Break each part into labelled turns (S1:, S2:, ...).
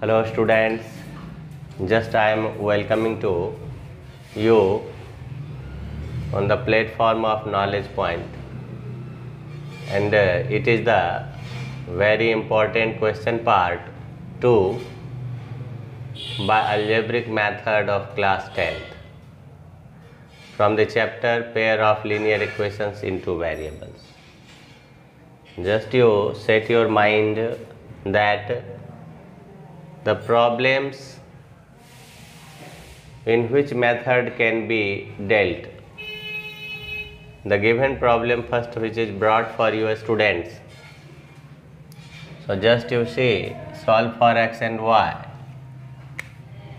S1: Hello students, just I am welcoming to you on the platform of Knowledge Point, and it is the very important question part 2 by algebraic method of class 10th from the chapter pair of linear equations into variables. Just you set your mind that the problems in which method can be dealt. The given problem first which is brought for you students. So just you see, solve for x and y,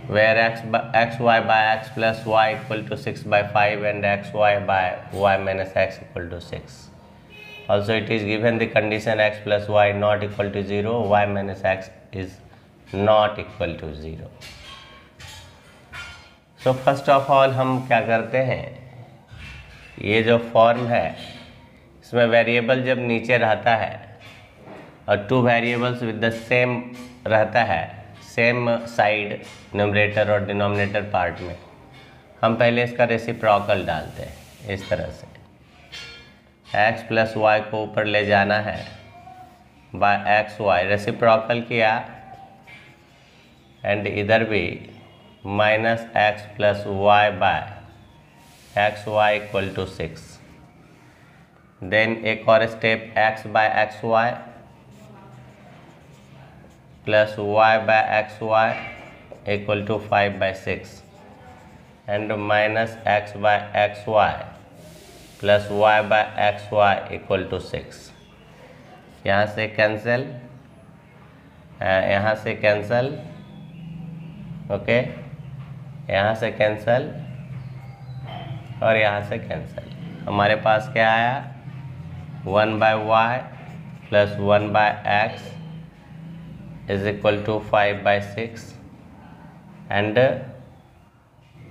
S1: where xy by x plus y equal to 6 by 5 and xy by y minus x equal to 6. Also it is given the condition x plus y not equal to 0, y minus x is not equal to 0. So first of all हम क्या करते हैं, ये जो form है इसमें variable जब नीचे रहता है और two variables with the same रहता है, सेम साइड न्यूमरेटर और डिनोमिनेटर पार्ट में, हम पहले इसका रेसिप्रोकल डालते हैं इस तरह से। x प्लस वाई को ऊपर ले जाना है बाय एक्स वाई, रेसिप्रोकल किया, एंड इधर भी minus X plus Y by X Y equal to 6। Then एक और step x by X Y plus Y by X Y equal to 5 by 6 and minus X by X Y plus Y by X Y equal to 6। यहाँ से cancel, यहाँ से cancel, okay, यहाँ से cancel और यहाँ से कैंसिल। हमारे पास क्या आया, 1 by Y plus 1 by X is equal to 5 by 6 and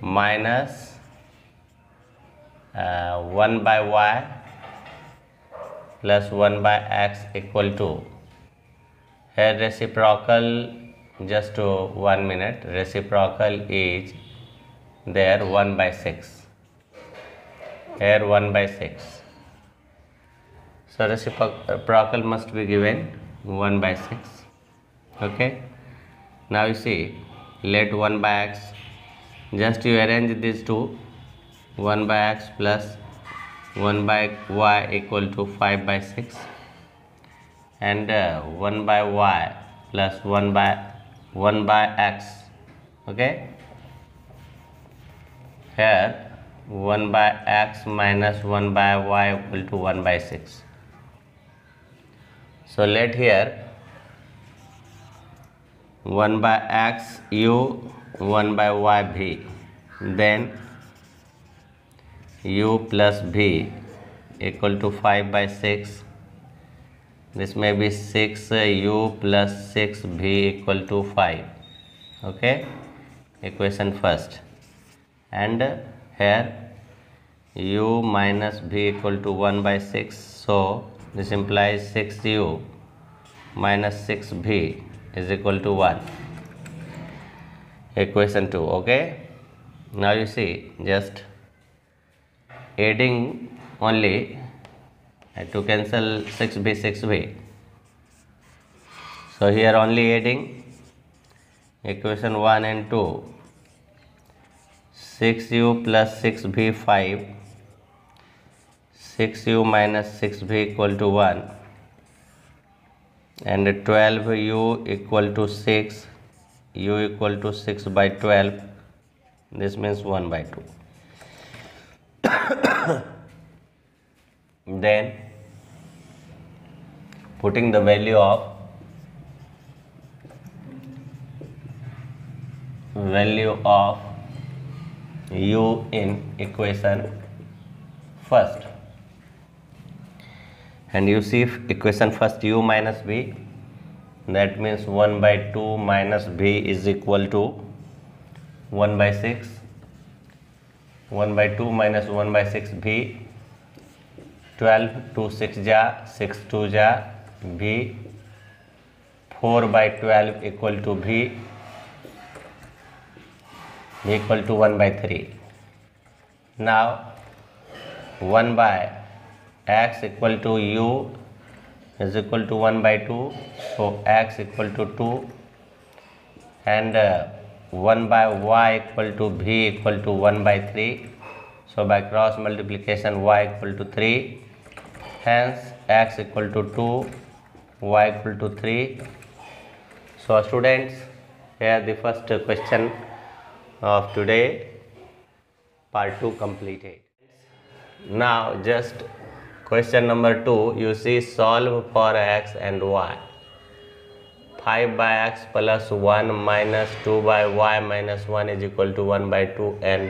S1: minus 1 by y plus 1 by x equal to, here reciprocal, just 1 minute, reciprocal is there 1 by 6, here 1 by 6, so reciprocal must be given 1 by 6, okay. Now you see, let 1 by x, just you arrange these two, 1 by x plus 1 by y equal to 5 by 6 and 1 by y plus 1 by x, okay. Here 1 by x minus 1 by y equal to 1 by 6. So let here 1 by x u, 1 by y v, then u plus v equal to 5 by 6. This may be 6 u plus 6 v equal to 5, okay, equation first, and here u minus v equal to 1 by 6, so this implies 6u minus 6v is equal to 1, equation 2, okay. Now you see, just adding only to cancel 6v 6v, so here only adding equation 1 and 2, 6u plus 6v 5, 6u minus 6v equal to 1 and 12u equal to 6, u equal to 6 by 12, this means 1 by 2. Then putting the value of u in equation first, and you see equation first u minus v, that means 1 by 2 minus v is equal to 1 by 6, 1 by 2 minus 1 by 6 v, 12 2 6 जा 6 2 जा v, 4/12 equal to v equal to 1/3. Now 1/x equal to u is equal to 1/2, so x equal to 2, and 1/y equal to v equal to 1/3, so by cross multiplication y equal to 3, hence x equal to 2, y equal to 3. So students, here the first question of today, part 2 completed. Now just question number 2, you see solve for x and y. 5/x plus 1 minus 2/y minus 1 is equal to 1/2, and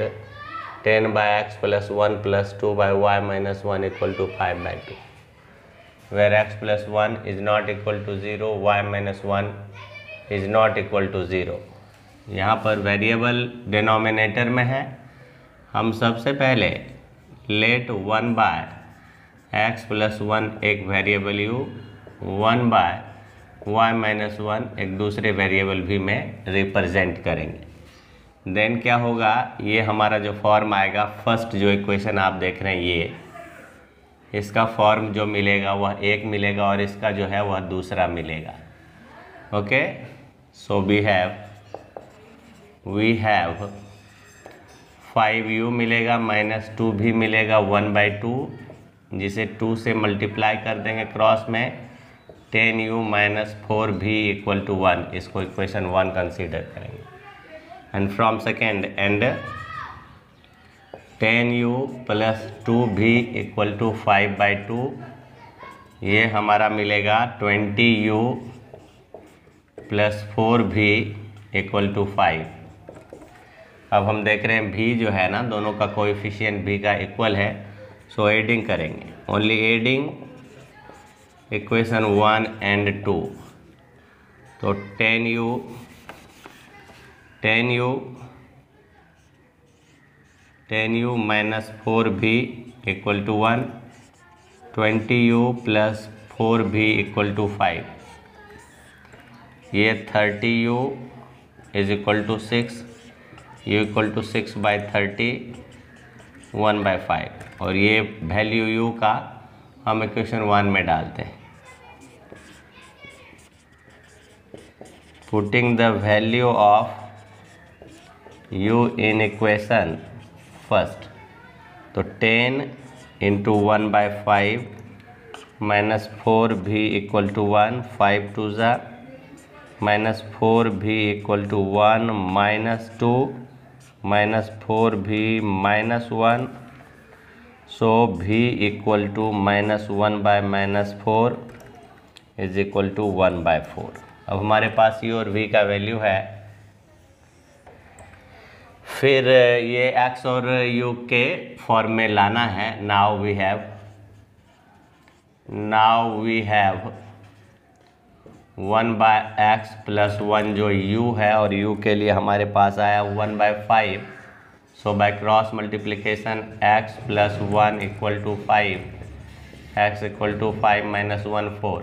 S1: 10/x plus 1 plus 2/y minus 1 equal to 5/2, where x plus 1 is not equal to 0, y minus 1 is not equal to 0. यहाँ पर variable denominator में है. हम सबसे पहले late 1/x plus 1 एक variable u, 1/y minus 1 एक दूसरे वेरिएबल भी में रिप्रेजेंट करेंगे. देन क्या होगा, ये हमारा जो फॉर्म आएगा, फर्स्ट जो इक्वेशन आप देख रहे हैं ये, इसका फॉर्म जो मिलेगा वह एक मिलेगा और इसका जो है वह दूसरा मिलेगा. Okay, so we have 5u मिलेगा माइनस 2 भी मिलेगा 1/2, जिसे 2 से मल्टीप्लाई कर देंगे क्रॉस में. 10u minus 4v equal to 1, इसको इक्वेशन 1 कंसीडर करेंगे. And from second and 10u plus 2v equal to 5/2, ये हमारा मिलेगा 20u plus 4v equal to 5. अब हम देख रहे हैं v जो है ना, दोनों का कोएफिशिएंट v का इक्वल है, सो एडिंग करेंगे. Only adding equation 1 and 2. तो 10u minus 4v equal to 1, 20u plus 4v equal to 5, ये 30u is equal to 6, u equal to 6/30, 1/5, और ये वैल्यू u का हम इक्वेशन 1 में डालते हैं. Putting the value of u in equation first, तो 10 into 1/5 minus 4v equal to 1, 5 2 ज़ा minus 4v equal to 1 minus 2 minus 4v minus 1, so v equal to minus 1/-4 is equal to 1/4. अब हमारे पास u और v का value है. फिर ये x और u के फॉर्म में लाना है. Now we have 1/x plus 1 जो u है, और u के लिए हमारे पास आया 1/5, so by cross multiplication x plus 1 equal to 5, x equal to 5 minus 1 4.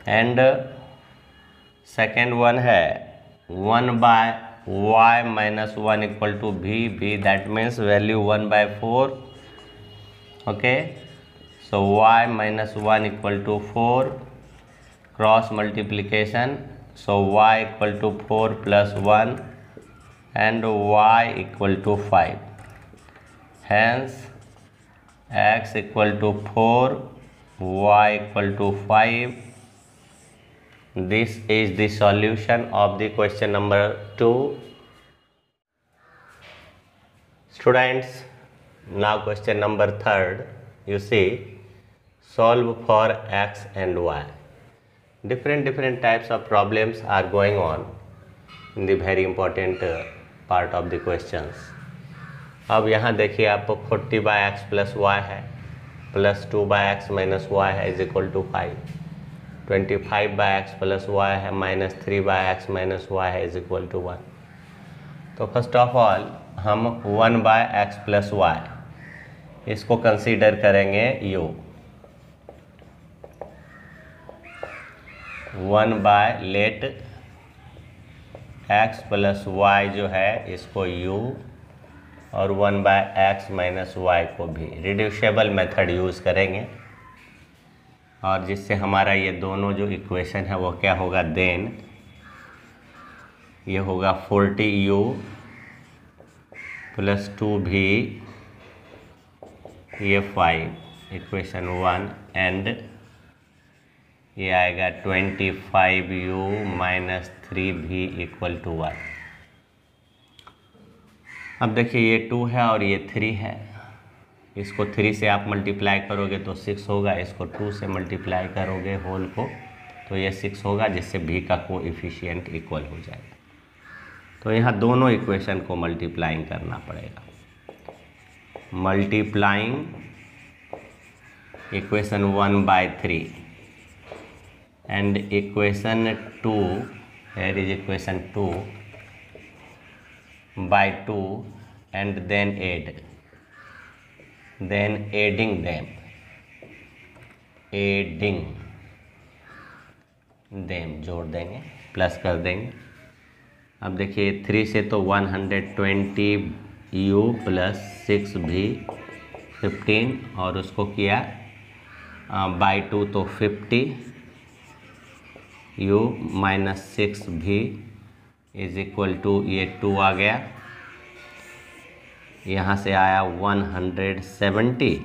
S1: And second one है 1/y minus 1 equal to v, that means value 1/4. Okay, so y minus 1 equal to 4, cross multiplication, so y equal to 4 plus 1 and y equal to 5. Hence x equal to 4, y equal to 5. This is the solution of the question number 2. Students, now question number 3rd. You see, solve for x and y. Different types of problems are going on in the very important part of the questions. अब यहाँ देखिए, आपको 40/x plus y है, plus 2/x minus y है is equal to 5. 25/x plus y है minus 3/x minus y है is equal to 1. तो first of all हम 1/x प्लस y इसको कंसीडर करेंगे u. 1 by let x plus Y जो है इसको u और 1 बाय एक्स माइनस वाई को भी रिड्यूसेबल मेथड यूज़ करेंगे, और जिससे हमारा ये दोनों जो इक्वेशन है वो क्या होगा, देन ये होगा 40u प्लस 2v ये 5 इक्वेशन 1 एंड ये आएगा 25u minus 3v equal to 1। अब देखिए ये 2 है और ये 3 है, इसको 3 से आप मल्टीप्लाई करोगे तो 6 होगा, इसको 2 से मल्टीप्लाई करोगे होल को तो ये 6 होगा, जिससे v का कोएफिशिएंट इक्वल हो जाएगा। तो यहाँ दोनों इक्वेशन को मल्टीप्लाइंग करना पड़ेगा। Multiplying equation 1 by 3 and equation 2, here is equation 2 by 2 and then adding them जोड़ देंगे, प्लस कर देंगे। अब देखिए 3 से तो 120u प्लस 6v 15 और उसको किया बाई 2 तो 50u minus 6v is equal to ये 2 आ गया, यहाँ से आया 170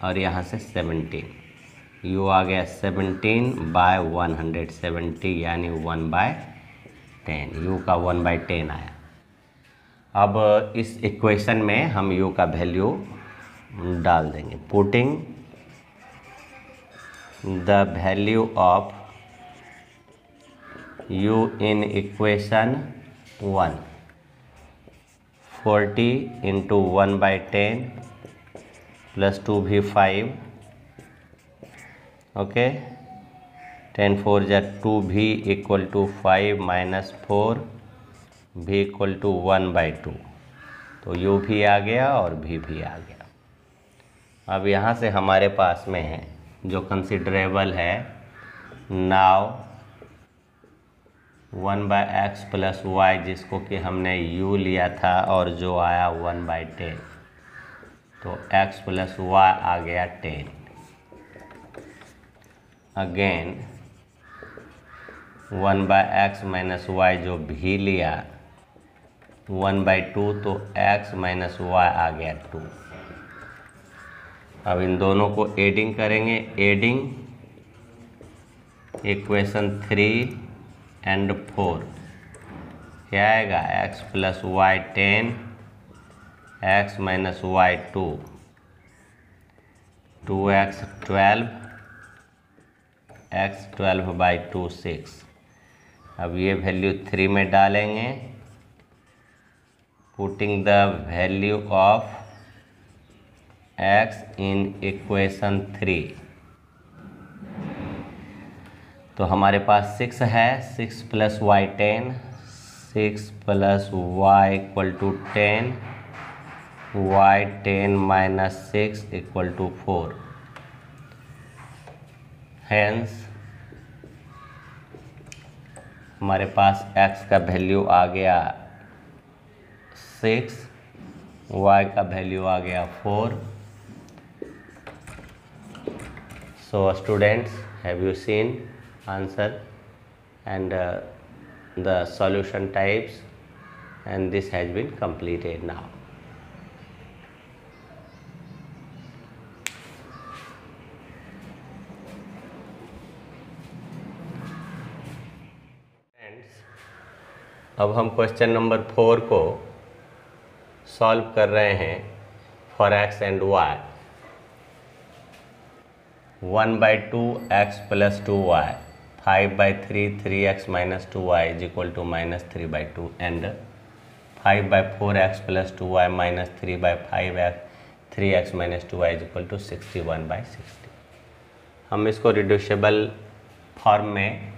S1: और यहाँ से 17, u आ गया 17 बाय 170 यानी 1/10, u का 1/10 आया। अब इस इक्वेशन में हम u का वैल्यू डाल देंगे, putting the value of u in equation 1, 40 into 1/10 plus 2v5, okay 10 4 जा 2v equal to 5 minus 4v equal to 1/2, तो u भी आ गया और v भी आ गया। अब यहाँ से हमारे पास में है जो कंसिडरेबल है now 1 by X plus Y, जिसको कि हमने u लिया था और जो आया 1/10, तो x प्लस वाई आ गया 10। Again 1 by X minus Y जो भी लिया 1/2, तो x माइनस वाई आ गया 2। अब इन दोनों को एडिंग करेंगे, एडिंग इक्वेशन 3 एंड 4 क्या आएगा, x plus Y 10 x minus Y 2, 2x 12 x 12/2 6। अब ये वैल्यू 3 में डालेंगे, putting the value of x in equation 3, तो हमारे पास 6 है, 6 plus Y 10, 6 plus Y equal to 10, Y 10 minus 6 equal to 4। Hence हमारे पास x का वैल्यू आ गया 6, y का वैल्यू आ गया 4। So students, have you seen answer and the solution types, and this has been completed now. अब हम question number 4 को solve कर रहे हैं for x and y। 1/2 x plus 2y, 5/3 3x minus 2y is equal to minus 3/2 and 5/4 x plus 2y minus 3/5 3x minus 2y is equal to 61/60। हम इसको reducible form में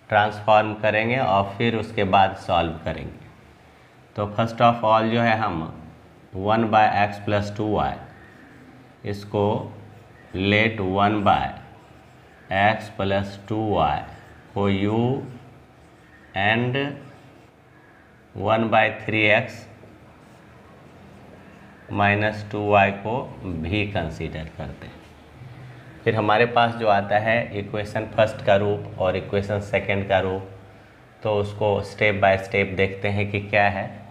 S1: transform करेंगे और फिर उसके बाद सॉल्व करेंगे। तो फर्स्ट ऑफ ऑल जो है हम 1/x प्लस 2y इसको लेट 1 x प्लस 2y को u and 1/3x minus 2y को भी कंसीडर करते हैं। फिर हमारे पास जो आता है इक्वेशन फर्स्ट का रूप और इक्वेशन सेकंड का रूप, तो उसको स्टेप बाय स्टेप देखते हैं कि क्या है।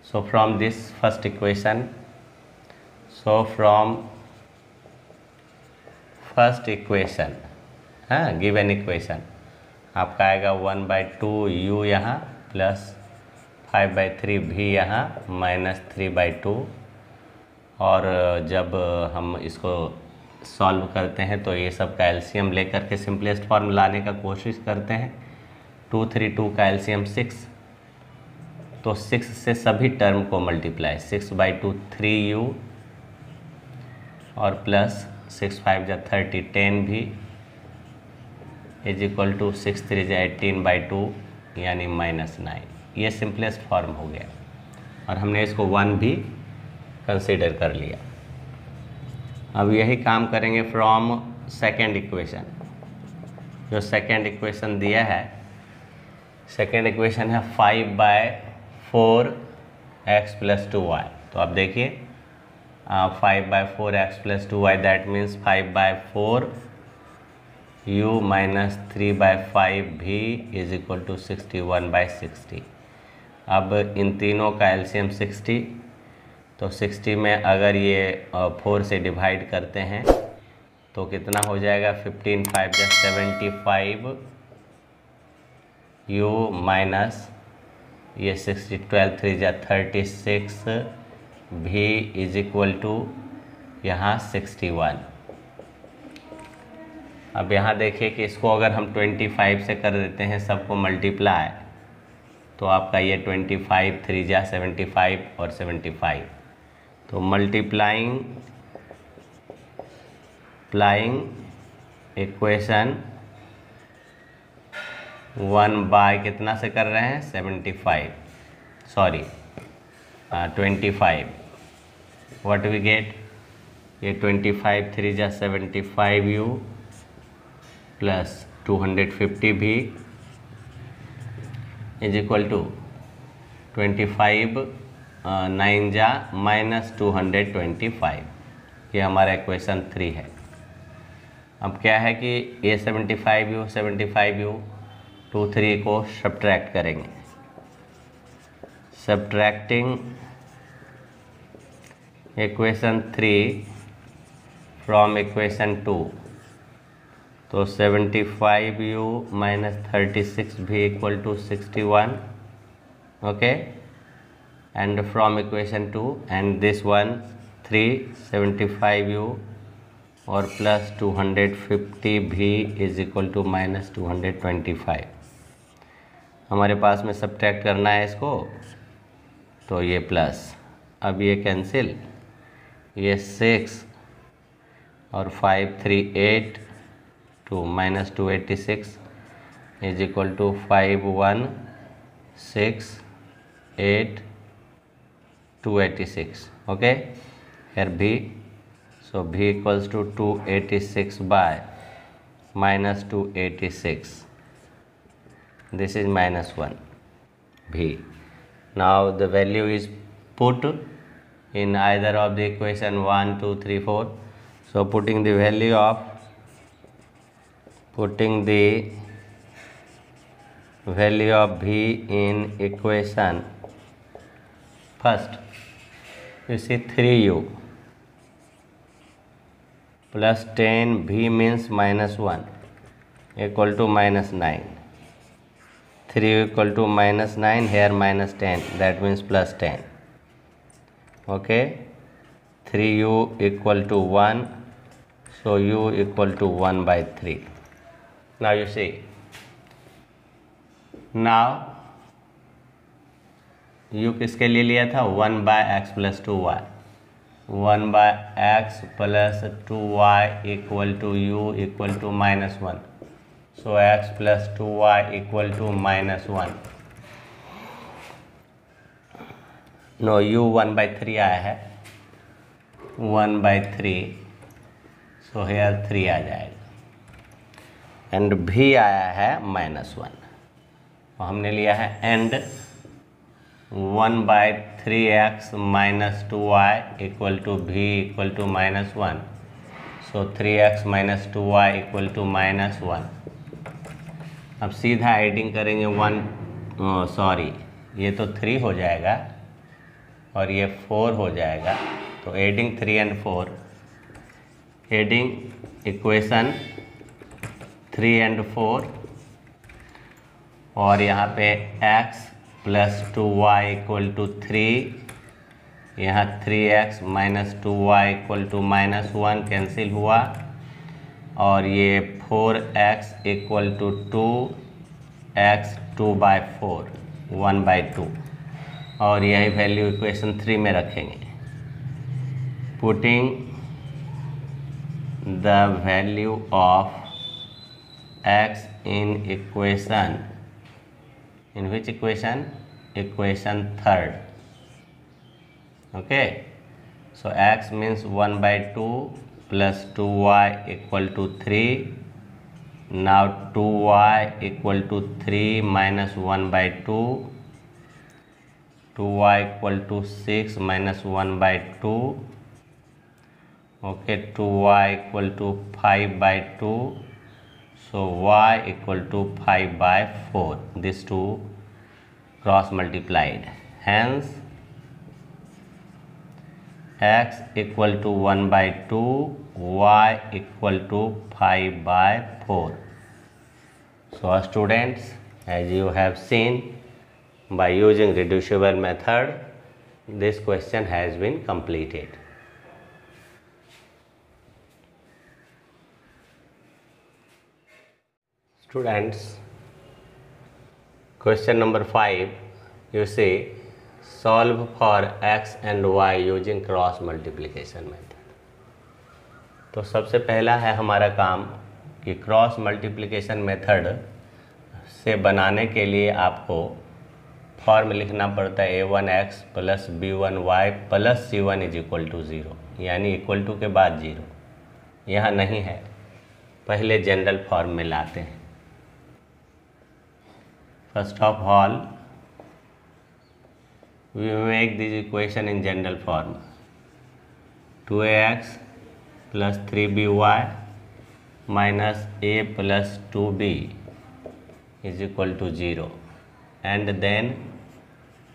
S1: So from this first equation, from first equation, हाँ, गिवन इक्वेशन आपका आएगा 1/2 u यहाँ प्लस 5/3 भी यहाँ माइनस 3/2। और जब हम इसको सॉल्व करते हैं तो ये सब का एलसीएम लेकर के सिंपलेस्ट फॉर्म लाने का कोशिश करते हैं। 2 3 2 का एलसीएम 6, तो 6 से सभी टर्म को मल्टीप्लाई, 6/2 3u और प्लस 6 5 जा 30 10 भी इज इक्वल टू 6 3 जा 18/2 यानी -9। ये सिंपलेस्ट फॉर्म हो गया और हमने इसको 1 भी कंसीडर कर लिया। अब यही काम करेंगे फ्रॉम सेकेंड इक्वेशन। जो सेकेंड इक्वेशन दिया है, सेकेंड इक्वेशन है 5/4x प्लस 2y। तो अब देखिए 5/4x plus 2y that means 5/4 u minus 3/5 भी इज इक्वल टू 61/60। अब इन तीनों का एलसीएम 60, तो 60 में अगर ये 4 से डिवाइड करते हैं तो कितना हो जाएगा, 15 5 जा 75 u माइनस ये 60 12 3 जा 36 भी इज इक्वल टू यहाँ 61। अब यहाँ देखिए कि इसको अगर हम 25 से कर देते हैं सबको मल्टीप्लाई, तो आपका ये 25 3 जा 75 और 75, तो मल्टीप्लाइंग इक्वेशन 1 बाय कितना से कर रहे हैं 75, सॉरी 25, व्हाट वी गेट, ये 25 3 जा 75 u प्लस 250 भी इज इक्वल टू 25 9 जा माइनस 225। ये हमारा इक्वेशन 3 है। अब क्या है कि ये 75u 2 3 को सब्ट्रैक्ट करेंगे। सब्ट्रैक्टिंग इक्वेशन 3 फ्रॉम इक्वेशन 2, तो 75u माइनस 36 भी equal to 61, okay, and from equation 2 and this one 3 75u और प्लस 250 भी इज इक्वल टू माइनस 225। हमारे पास में सब्ट्रैक्ट करना है इसको, तो ये प्लस, अब ये कैंसिल, ये 6 और 5 3 8 2 minus 286 is equal to 5 1 6 8 286, okay. here b, so b equals to 286 by minus 286, this is -1 b. Now the value is put in either of the equation 1 2 3 4, so putting the value of b in equation first, you see 3u plus 10 b means -1 equal to -9, 3 equal to -9, here -10, that means +10, okay. 3u equal to 1, so u equal to 1/3. Now you see, now u किसके लिए लिया था, 1/x plus 2y, 1/x plus 2y equal to u equal to -1, so x plus 2y equal to -1. No u 1/3 आया है, 1/3, so here 3 आ जाएगा। And भी आया है -1, और हमने लिया है and 1/3x - 2y = v = -1, so 3x - 2y = -1। अब सीधा एडिंग करेंगे 1 ये तो 3 हो जाएगा और ये 4 हो जाएगा, तो adding 3 and 4, adding equation 3 and 4, और यहाँ पे x + 2y = 3, यहाँ 3x - 2y = -1 कैंसिल हुआ, और ये 4x = 2, x 2/4 1/2, और यही वैल्यू इक्वेशन 3 में रखेंगे। Putting the value of x in equation, in which equation? Equation 3rd। Okay, so x means 1/2 + 2y = 3, now 2y = 3 - 1/2, 2y = 6 - 1/2, okay, 2y = 5/2, so y = 5/4, these two cross multiplied, hence x = 1/2, y = 5/4. So students, as you have seen, by using reducible method, this question has been completed. Students, question number 5, you see, solve for x and y using cross multiplication method. तो सबसे पहला है हमारा काम कि cross multiplication method से बनाने के लिए आपको फॉर्म लिखना पड़ता है a1x + b1y + c1 = 0, यानी इक्वल टू के बाद 0। यहाँ नहीं है, पहले जनरल फॉर्म में लाते हैं। First of all we make this equation in general form, 2ax + 3by - a + 2b = 0, and then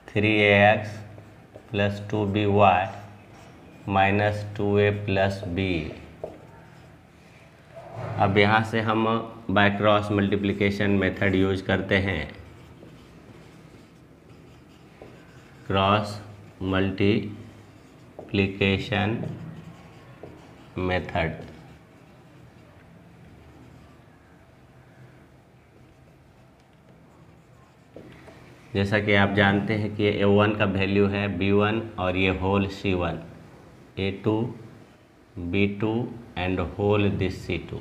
S1: 3ax + 2by - 2a + b। अब यहाँ से हम bye cross multiplication method use करते हैं, क्रॉस मल्टीप्लिकेशन मेथड। जैसा कि आप जानते हैं कि a1 का वैल्यू है b1 और ये whole c1, a2 b2 and whole this c2,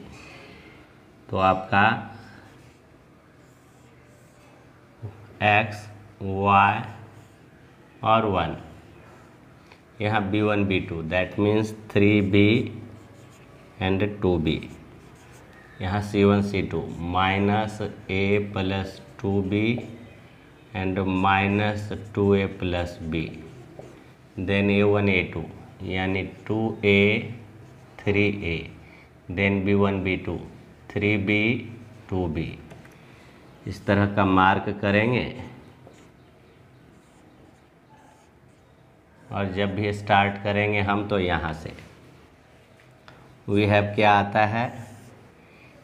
S1: तो आपका x y और 1, यहाँ b1 b2, that means 3b and 2b, यहाँ c1 c2 -a + 2b and -2a + b, then a1 a2 यानी 2a 3a, then b1 b2 3b 2b, इस तरह का mark करेंगे। और जब भी स्टार्ट करेंगे हम तो यहाँ से वी हैव क्या आता है,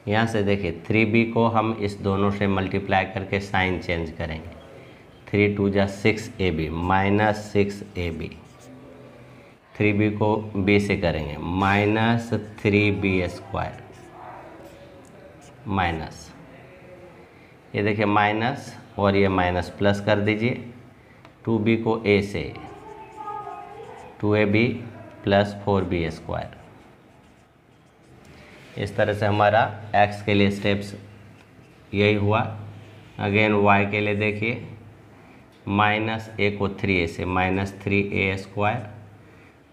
S1: यहाँ से देखिए 3b को हम इस दोनों से मल्टीप्लाई करके साइन चेंज करेंगे, 3 2 = 6ab -6ab, 3b को b से करेंगे -3b² माइनस, ये देखिए माइनस और ये माइनस प्लस कर दीजिए, 2b को a से 2ab + 4b²। इस तरह से हमारा x के लिए स्टेप्स यही हुआ। अगेन y के लिए देखिए, -a को 3a से -3a²,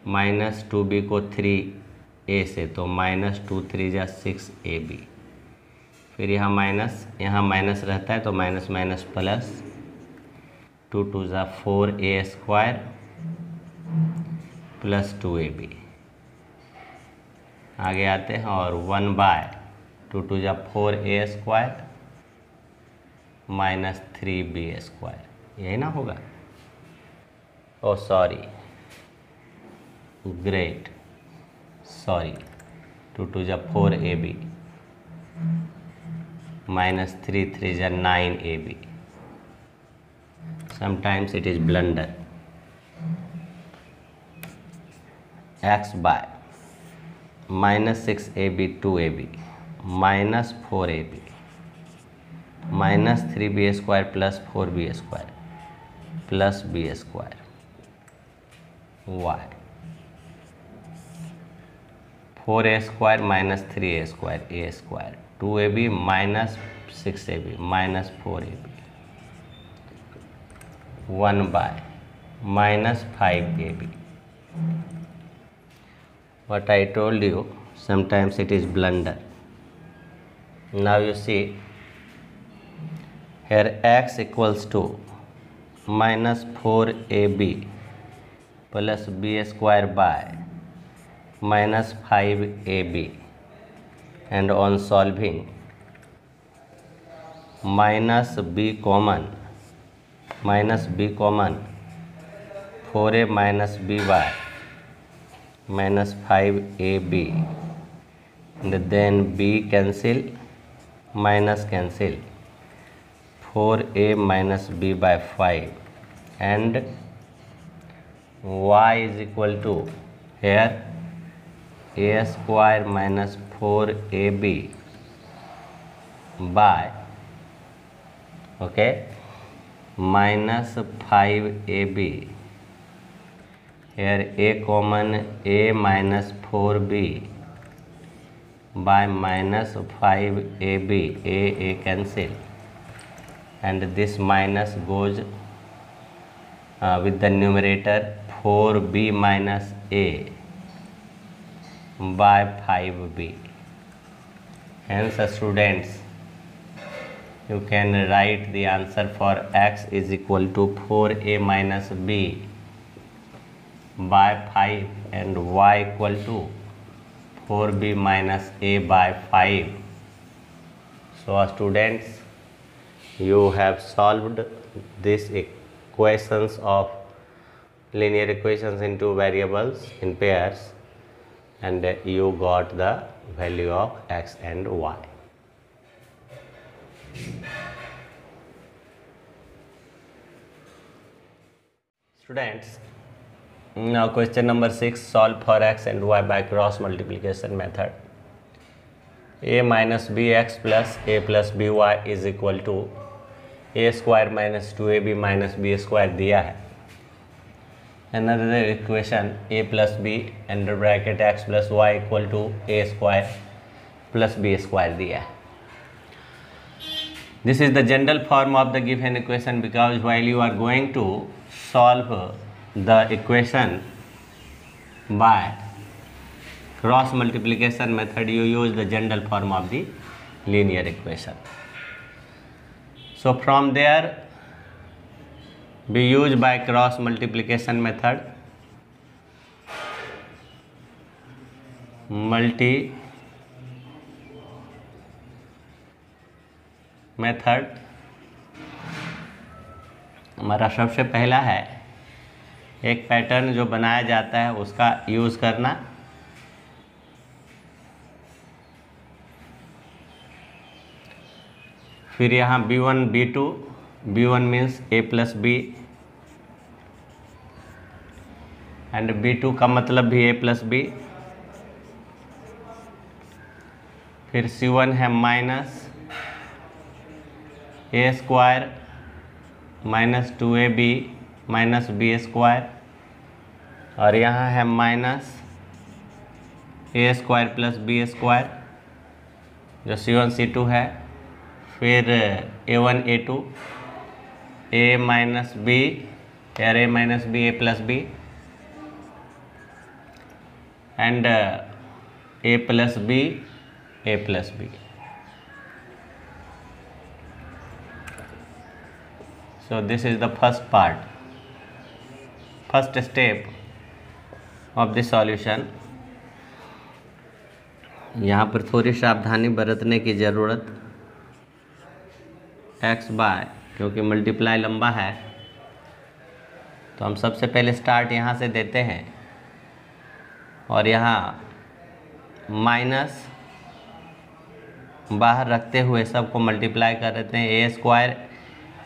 S1: -2b को 3a से तो -2 3 = 6ab, फिर यहाँ माइनस रहता है तो माइनस माइनस प्लस, 2 2 ज़ा 4a² प्लस 2ab। आगे आते हैं और 1/2 2 ज़ा 4a² माइनस 3b², यही ना होगा? ओ सॉरी, ग्रेट, सॉरी, 2 2 ज़ा 4ab minus 3 3 is 9ab. Sometimes it is blunder. X by minus 6ab 2ab minus 4ab minus 3b² plus 4b² plus b² y 4a² minus 3a² a², 2ab minus 6ab minus 4ab, 1 by minus 5ab. What I told you, sometimes it is blunder. Now you see here x equals to minus 4ab plus b² by minus 5ab, and on solving minus b common, 4a minus by minus 5ab, and then b cancel, minus cancel, 4a minus b by 5, and y is equal to here a² minus 4ab by minus 5ab, here a common, a minus 4b by minus 5ab, a cancel, and this minus goes with the numerator, 4b minus a by 5b. Hence students, you can write the answer for x is equal to 4a minus b by 5 and y equal to 4b minus a by 5. So students, you have solved these equations of linear equations in two variables in pairs, and you got the value of x and y. Students, now question number 6, solve for x and y by cross multiplication method. A minus bx plus a plus by is equal to a² minus 2ab minus b² दिया है. Another equation, a plus b under bracket x plus y equal to a² plus b² दिया है. This is the general form of the given equation, because while you are going to solve the equation by cross multiplication method, you use the general form of the linear equation. So from there we use by cross multiplication method, method हमारा सबसे पहला है, एक pattern जो बनाया जाता है उसका यूज़ करना. फिर यहाँ b1 b2, b1 means a plus b and b2 का मतलब भी a प्लस b. फिर c1 है minus a² minus 2ab minus b², और यहाँ है माइनस a² प्लस b² जो c1 c2 है. फिर a1 a2, a minus b, a minus b a plus b, and a plus b a plus b. So this is the first part, first step of the solution. यहाँ पर थोड़ी सावधानी बरतने की ज़रूरत। x bye, क्योंकि multiply लंबा है तो हम सबसे पहले स्टार्ट यहाँ से देते हैं और यहाँ माइनस बाहर रखते हुए सबको मल्टीप्लाई कर देते हैं। A square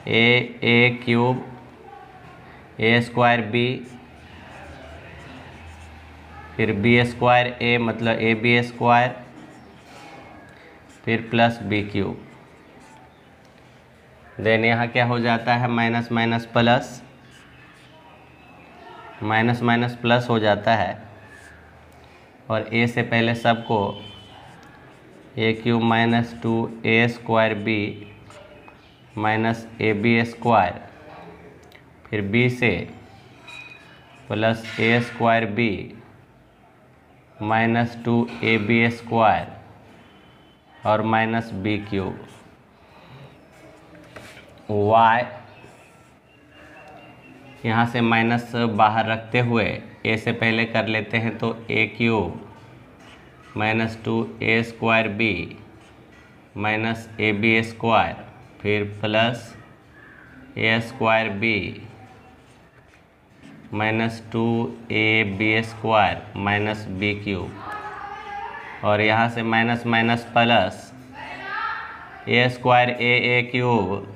S1: a cube a square b, फिर बी स्क्वायर ए मतलब ए बी स्क्वायर, फिर प्लस बी क्यूब। देन यहाँ क्या हो जाता है, minus minus plus, minus minus plus हो जाता है और ए से पहले सबको a cube minus 2 square B minus A B square, फिर बी से प्लस ए square B minus 2 b square और माइनस बी क्यूब। वाई यहाँ से माइनस बाहर रखते हुए ए से पहले कर लेते हैं तो a cube minus 2 square B minus A B square, फिर प्लस ए square B minus 2 b square minus B cube. और यहाँ से minus minus plus A square a cube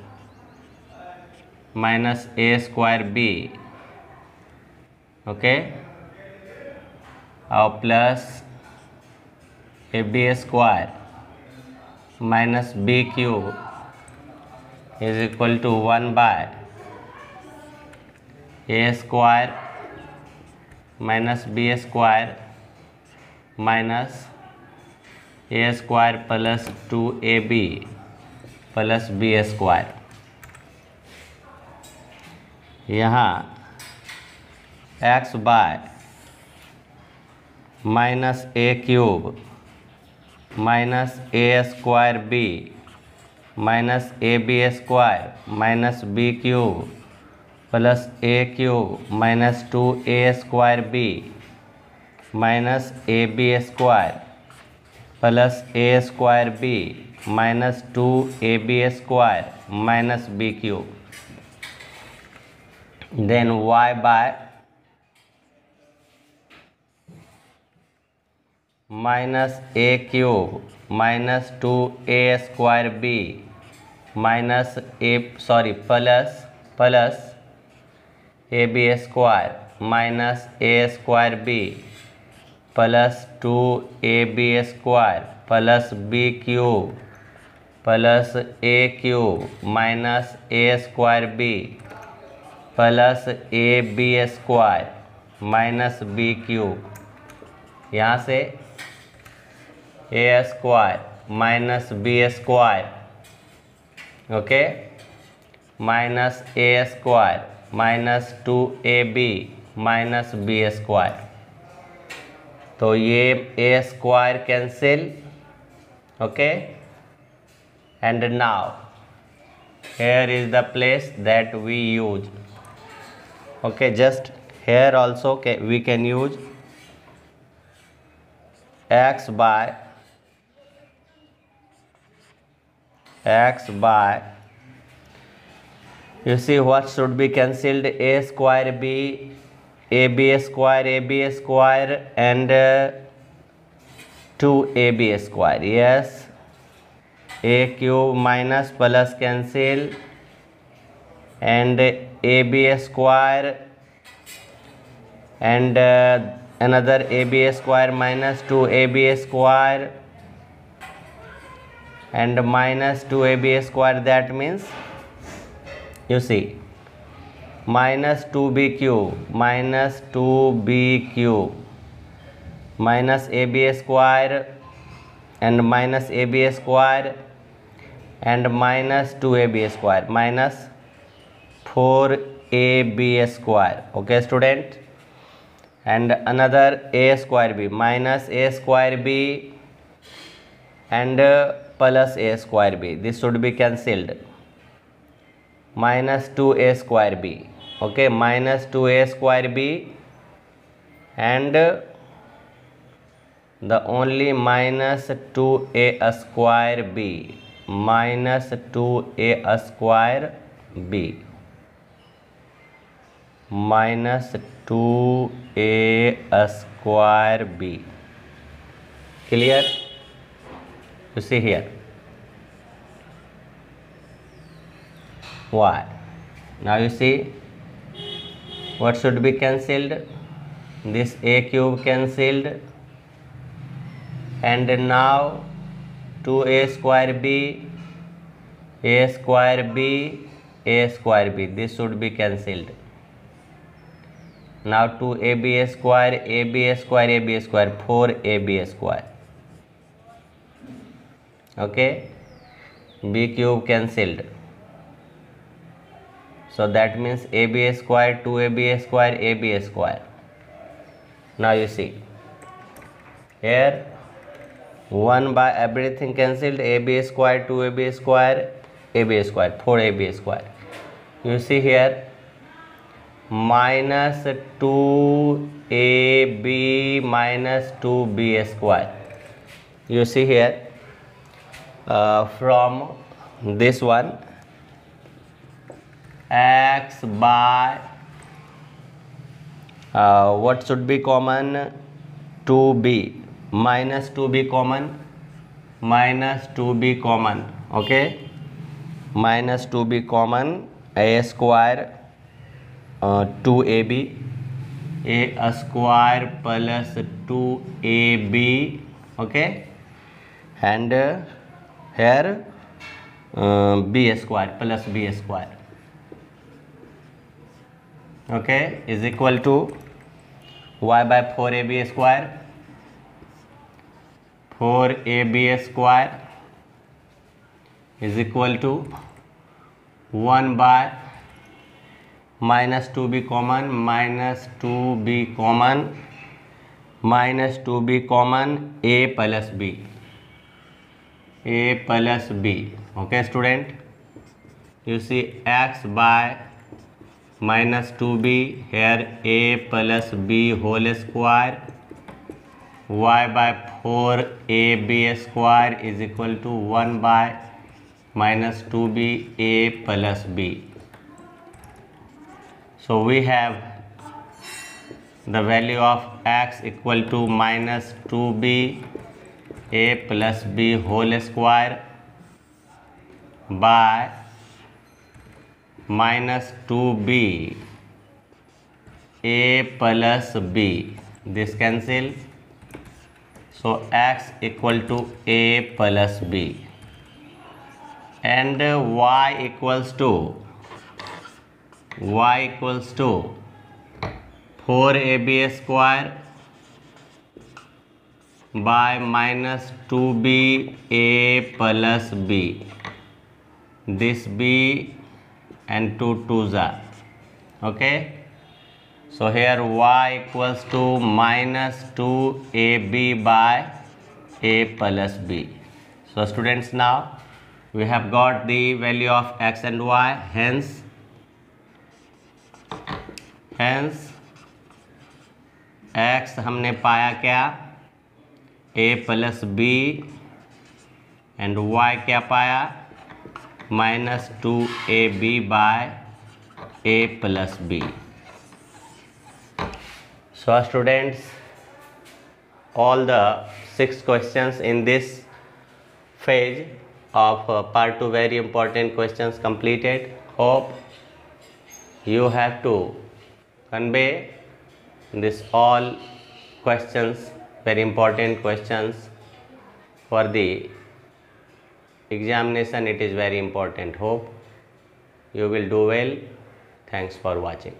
S1: minus A square b, okay, और plus A B square minus B cube is equal to 1 by a square minus b square minus A square plus 2ab plus b square. यहाँ x bye minus A cube minus A square B minus A B square minus B cube plus A cube minus 2a square B minus A B square plus A square B minus 2ab square minus B cube. Then y by minus A cube minus 2a square B minus plus A B square minus A square B plus 2ab square plus B cube plus A cube minus A square B plus A B square minus B cube. यहाँ से a square minus b square, okay, minus A square minus 2ab minus b square. तो ये a square cancel, okay, and now here is the place that we use, okay, just here also we can use x by you see what should be cancelled, a square b ab square and 2ab square, yes, a cube minus plus cancel and ab square and another ab square minus 2ab square and minus 2ab square, that means you see minus 2b cube minus 2b cube minus ab square and minus ab square and minus 2ab square minus 4ab square, okay student, and another a square b minus a square b and plus a square b, this should be cancelled, minus 2a square b. Okay, minus 2a square b, and the only minus 2a square b, minus 2a square b, minus 2a square b. Clear? You see here. Why? Now you see what should be cancelled. This a cube cancelled, and now 2a square b, a square b, a square b, this should be cancelled. Now 2ab square, ab square, ab square, 4ab square. Okay, b cube cancelled, so that means ab square, 2ab square, ab square. Now you see here 1 by everything cancelled, ab square, 2ab square, ab square, 4ab square. You see here minus 2ab minus 2b square. You see here from this one, x by what should be common, 2b, minus 2b common, minus 2b common. Okay, minus 2b common, a square 2ab, a square plus 2ab. Okay, and here b square plus b square. Okay, is equal to y by 4ab square, 4ab square is equal to 1 by minus 2b common, minus 2b common, minus 2b common, a plus b, a plus b. Okay student, you see x by minus 2b, here a plus b whole square, y by 4ab square is equal to 1 by minus 2b, a plus b. So we have the value of x equal to minus 2b, a plus b whole square by minus 2b, a plus b. This cancel, so x equal to a plus b, and y equals to 4ab square by minus 2b, a plus b. This b and 2 2s are. Okay, so here y equals to minus 2ab by a plus b. So students, now we have got the value of x and y. Hence x हमने पाया क्या, a plus b, and y क्या पाया, minus 2ab by a plus b. So students, all the 6 questions in this phase of part 2 very important questions completed. Hope you have to convey this all questions, very important questions for the examination. It is very important. Hope you will do well. Thanks for watching.